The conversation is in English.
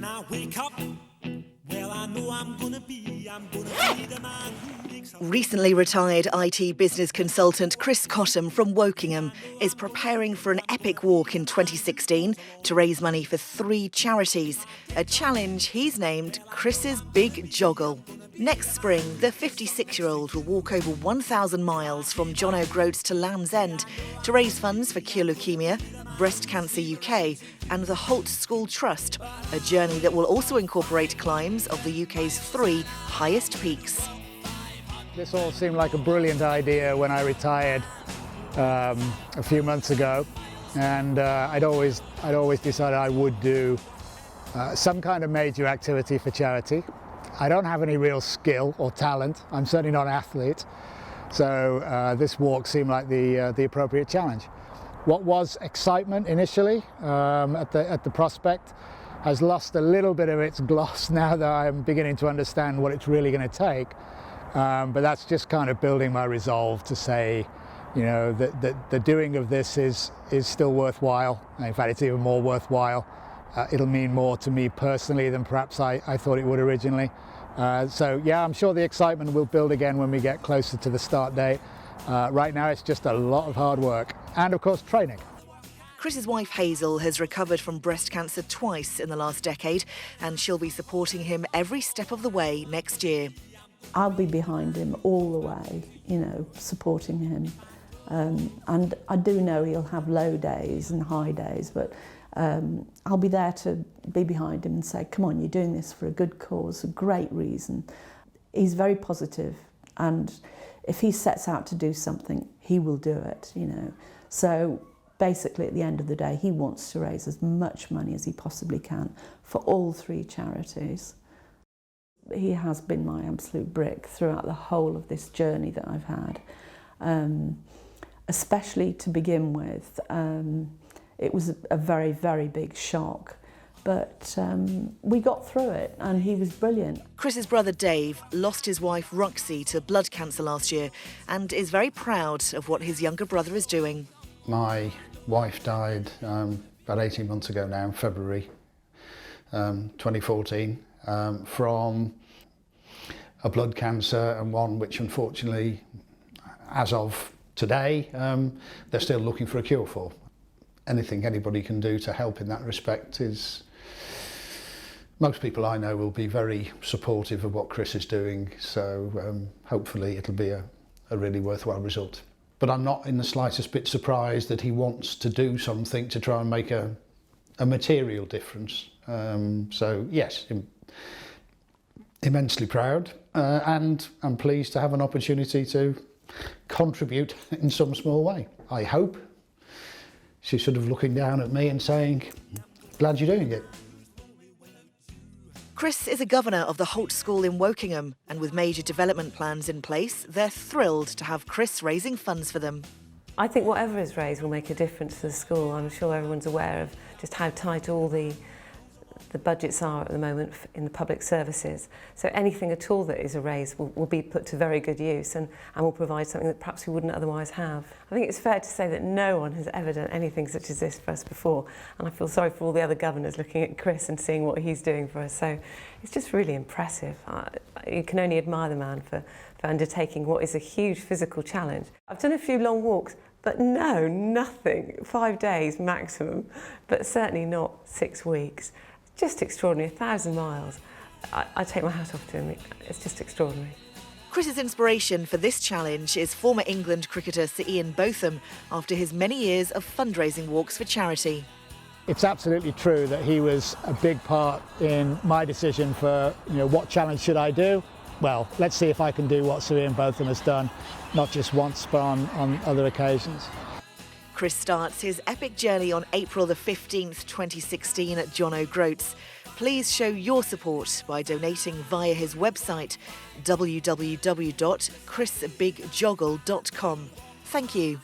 when I wake up, well, I know I'm gonna be the man who makes up. Recently retired IT business consultant Chris Cottam from Wokingham is preparing for an epic walk in 2016 to raise money for 3 charities, a challenge he's named Chris's BIG Jogle. Next spring, the 56-year-old will walk over 1,000 miles from John O'Groats to Land's End to raise funds for Cure Leukaemia, Breast Cancer UK and the Holt School Trust, a journey that will also incorporate climbs of the UK's 3 highest peaks. This all seemed like a brilliant idea when I retired a few months ago, and I'd always decided I would do some kind of major activity for charity. I don't have any real skill or talent. I'm certainly not an athlete, so this walk seemed like the appropriate challenge. What was excitement initially at the prospect has lost a little bit of its gloss now that I'm beginning to understand what it's really going to take. But that's just kind of building my resolve to say, you know, that the doing of this is still worthwhile. In fact, it's even more worthwhile. It'll mean more to me personally than perhaps I thought it would originally. So yeah, I'm sure the excitement will build again when we get closer to the start date. Right now it's just a lot of hard work and of course training. Chris's wife Hazel has recovered from breast cancer twice in the last decade and she'll be supporting him every step of the way next year. I'll be behind him all the way, you know, supporting him. And I do know he'll have low days and high days, but I'll be there to be behind him and say, come on, you're doing this for a good cause, a great reason. He's very positive, and if he sets out to do something, he will do it, you know. So basically at the end of the day, he wants to raise as much money as he possibly can for all 3 charities. He has been my absolute brick throughout the whole of this journey that I've had, especially to begin with. It was a very, very big shock, but we got through it and he was brilliant. Chris's brother Dave lost his wife Roxy to blood cancer last year and is very proud of what his younger brother is doing. My wife died about 18 months ago now, in February 2014. From a blood cancer, and one which unfortunately, as of today, they're still looking for a cure for. Anything anybody can do to help in that respect is... Most people I know will be very supportive of what Chris is doing, so hopefully it'll be a really worthwhile result. But I'm not in the slightest bit surprised that he wants to do something to try and make a material difference. So yes, immensely proud, and I'm pleased to have an opportunity to contribute in some small way. I hope she's sort of looking down at me and saying, glad you're doing it. Chris is a governor of the Holt School in Wokingham, and with major development plans in place, they're thrilled to have Chris raising funds for them. I think whatever is raised will make a difference to the school. I'm sure everyone's aware of just how tight all the budgets are at the moment in the public services. So anything at all that is raised will be put to very good use and will provide something that perhaps we wouldn't otherwise have. I think it's fair to say that no one has ever done anything such as this for us before, and I feel sorry for all the other governors looking at Chris and seeing what he's doing for us. So it's just really impressive. You can only admire the man for undertaking what is a huge physical challenge. I've done a few long walks, but no, nothing. 5 days maximum, but certainly not 6 weeks. Just extraordinary, 1,000 miles. I take my hat off to him, it's just extraordinary. Chris's inspiration for this challenge is former England cricketer Sir Ian Botham, after his many years of fundraising walks for charity. It's absolutely true that he was a big part in my decision for, you know, what challenge should I do? Well, let's see if I can do what Sir Ian Botham has done, not just once, but on other occasions. Chris starts his epic journey on April the 15th, 2016 at John O'Groats. Please show your support by donating via his website, www.chrisbigjogle.com. Thank you.